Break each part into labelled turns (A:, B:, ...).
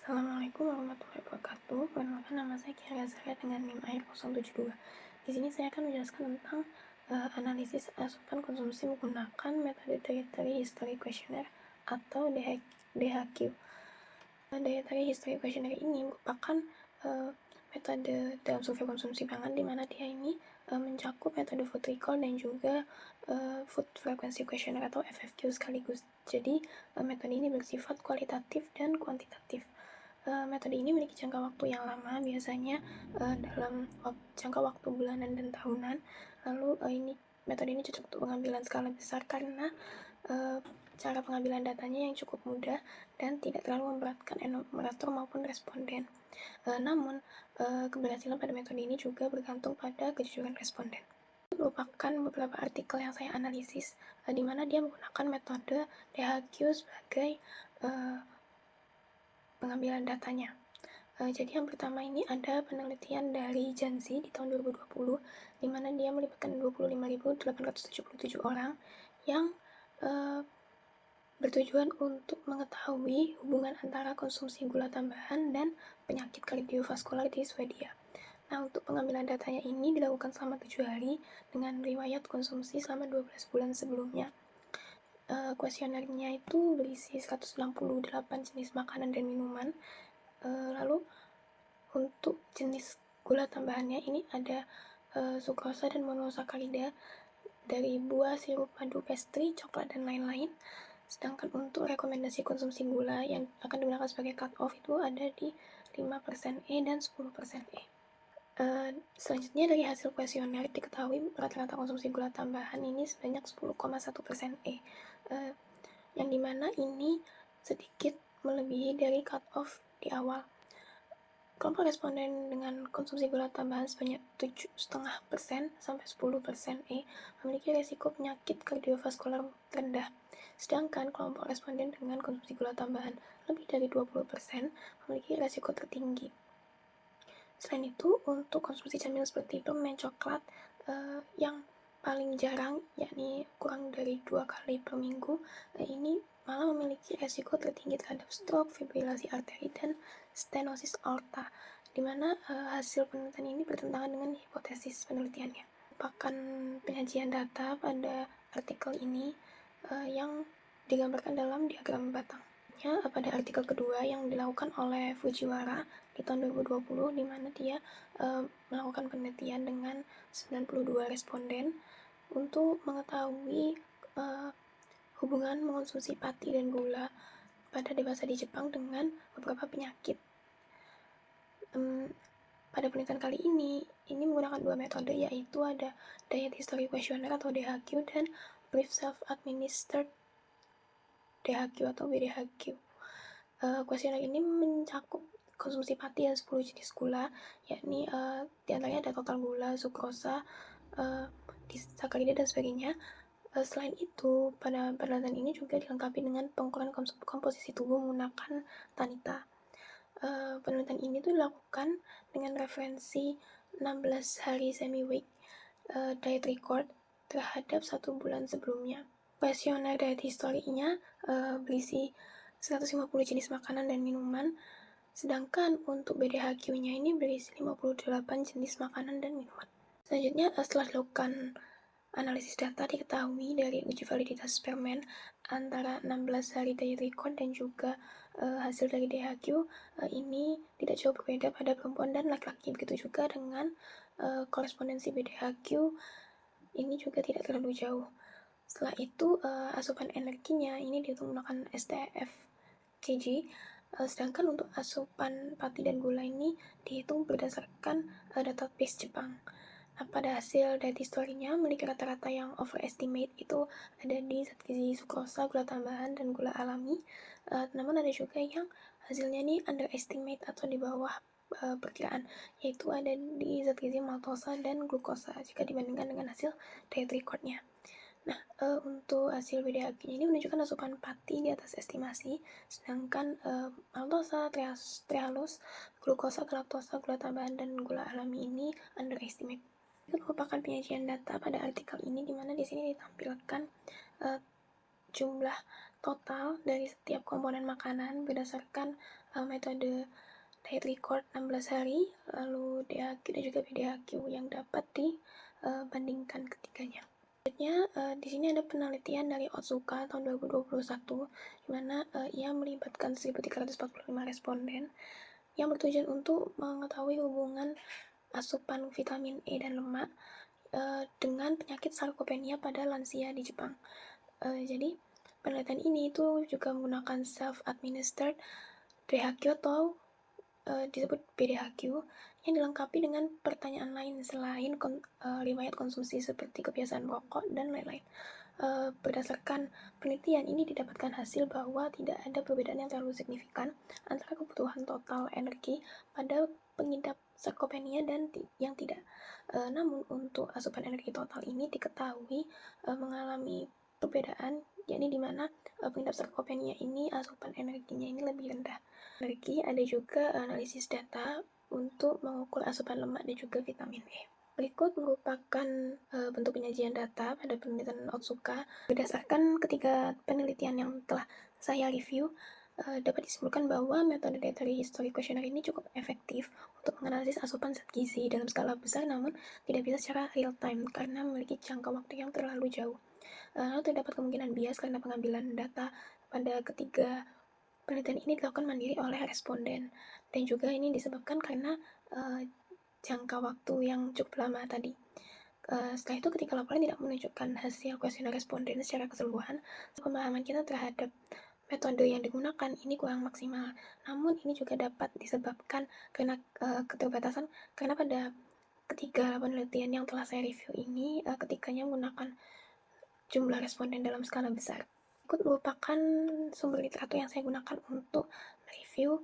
A: Assalamualaikum warahmatullahi wabarakatuh. Perkenalkan, nama saya Kiara Zaria dengan NIM AIR 072. Di sini saya akan menjelaskan tentang analisis asupan konsumsi menggunakan metode Dietary History Questionnaire atau DHQ. Dietary History Questionnaire ini merupakan metode dalam survei konsumsi pangan di mana dia ini mencakup metode food recall dan juga food frequency questionnaire atau FFQ sekaligus. Jadi metode ini bersifat kualitatif dan kuantitatif. Metode ini memiliki jangka waktu yang lama, biasanya dalam jangka waktu bulanan dan tahunan. Lalu metode ini cocok untuk pengambilan skala besar karena cara pengambilan datanya yang cukup mudah dan tidak terlalu memberatkan enumerator maupun responden. Namun, keberhasilan pada metode ini juga bergantung pada kejujuran responden. Ini merupakan beberapa artikel yang saya analisis, di mana dia menggunakan metode DHQ sebagai pengambilan datanya. Jadi yang pertama ini ada penelitian dari Janzi di tahun 2020, di mana dia melibatkan 25.877 orang yang bertujuan untuk mengetahui hubungan antara konsumsi gula tambahan dan penyakit kardiovaskular di Swedia. Nah, untuk pengambilan datanya ini dilakukan selama 7 hari dengan riwayat konsumsi selama 12 bulan sebelumnya. Kuesionernya itu berisi 168 jenis makanan dan minuman. Lalu untuk jenis gula tambahannya ini ada sukrosa dan monosakarida dari buah, sirup, madu, pastry, coklat, dan lain-lain. Sedangkan untuk rekomendasi konsumsi gula yang akan digunakan sebagai cut-off itu ada di 5% E dan 10% E. Selanjutnya dari hasil kuesioner diketahui rata-rata konsumsi gula tambahan ini sebanyak 10,1% E, yang dimana ini sedikit melebihi dari cut-off di awal. Kelompok responden dengan konsumsi gula tambahan sebanyak 7,5% sampai 10% E memiliki risiko penyakit kardiovaskular rendah. Sedangkan kelompok responden dengan konsumsi gula tambahan lebih dari 20% memiliki risiko tertinggi. Selain itu, untuk konsumsi camilan seperti permen, coklat, yang paling jarang, yakni kurang dari 2 kali per minggu, ini malah memiliki resiko tertinggi terhadap stroke, fibrilasi arteri, dan stenosis aorta, di mana hasil penelitian ini bertentangan dengan hipotesis penelitiannya. Merupakan penyajian data pada artikel ini yang digambarkan dalam diagram batang. Pada artikel kedua yang dilakukan oleh Fujiwara di tahun 2020, di mana dia melakukan penelitian dengan 92 responden untuk mengetahui hubungan mengonsumsi pati dan gula pada dewasa di Jepang dengan beberapa penyakit. Pada penelitian kali ini menggunakan dua metode, yaitu ada Diet History Questionnaire atau DHQ dan Brief Self-Administered DHQ atau BDHQ. Kuesioner ini mencakup konsumsi pati dan 10 jenis gula, yakni diantaranya ada total gula, sukrosa, disakarida, dan sebagainya. Selain itu, pada penelitian ini juga dilengkapi dengan pengukuran komposisi tubuh menggunakan Tanita. Penelitian ini tuh dilakukan dengan referensi 16 hari semi-week diet record terhadap 1 bulan sebelumnya. Kuesioner diet history-nya berisi 150 jenis makanan dan minuman, sedangkan untuk BDHQ-nya ini berisi 58 jenis makanan dan minuman. Selanjutnya, setelah dilakukan analisis data, diketahui dari uji validitas permen antara 16 hari diet record dan juga hasil dari DHQ ini tidak jauh berbeda pada perempuan dan laki-laki. Begitu juga dengan korespondensi BDHQ ini juga tidak terlalu jauh. Setelah itu asupan energinya ini dihitung menggunakan STF kg, sedangkan untuk asupan pati dan gula ini dihitung berdasarkan database Jepang. Nah, pada hasil diet history-nya memiliki rata-rata yang overestimate, itu ada di zat gizi sukrosa, gula tambahan, dan gula alami. Namun ada juga yang hasilnya ini underestimate atau di bawah perkiraan, yaitu ada di zat gizi maltosa dan glukosa jika dibandingkan dengan hasil diet record-nya. Nah, untuk hasil BDHQ ini menunjukkan asupan pati di atas estimasi, sedangkan maltosa, trehalose, glukosa, galaktosa, gula tambahan, dan gula alami ini underestimate. Itu merupakan penyajian data pada artikel ini, di mana di sini ditampilkan jumlah total dari setiap komponen makanan berdasarkan metode diet record 16 hari, lalu DHQ dan juga BDHQ yang dapat dibandingkan ketiganya. Selanjutnya, di sini ada penelitian dari Otsuka tahun 2021, di mana ia melibatkan 1.345 responden yang bertujuan untuk mengetahui hubungan asupan vitamin E dan lemak dengan penyakit sarkopenia pada lansia di Jepang. Jadi penelitian ini itu juga menggunakan self-administered DHQ atau disebut BDHQ yang dilengkapi dengan pertanyaan lain selain riwayat konsumsi seperti kebiasaan merokok dan lain-lain. Berdasarkan penelitian ini didapatkan hasil bahwa tidak ada perbedaan yang terlalu signifikan antara kebutuhan total energi pada pengidap sarkopenia dan yang tidak. Namun untuk asupan energi total ini diketahui mengalami perbedaan, yakni di mana pengidap sarkopenia ini asupan energinya ini lebih rendah. Energi ada juga analisis data untuk mengukur asupan lemak dan juga vitamin E. Berikut merupakan bentuk penyajian data pada penelitian Otsuka. Berdasarkan ketiga penelitian yang telah saya review, dapat disimpulkan bahwa metode Dietary History Questionnaire ini cukup efektif untuk menganalisis asupan zat gizi dalam skala besar, namun tidak bisa secara real time karena memiliki jangka waktu yang terlalu jauh. Lalu terdapat kemungkinan bias karena pengambilan data pada ketiga penelitian ini dilakukan mandiri oleh responden, dan juga ini disebabkan karena jangka waktu yang cukup lama tadi. Setelah itu, ketika laporan tidak menunjukkan hasil kuesioner responden secara keseluruhan, pemahaman kita terhadap metode yang digunakan ini kurang maksimal. Namun ini juga dapat disebabkan karena keterbatasan, karena pada ketiga penelitian yang telah saya review ini, ketiganya menggunakan jumlah responden dalam skala besar. Berikut merupakan sumber literatur yang saya gunakan untuk review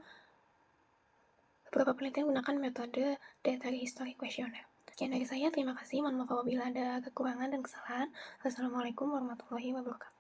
A: beberapa penelitian menggunakan metode Dietary History Questionnaire. Sekian dari saya, terima kasih. Mohon maaf apabila ada kekurangan dan kesalahan. Wassalamualaikum warahmatullahi wabarakatuh.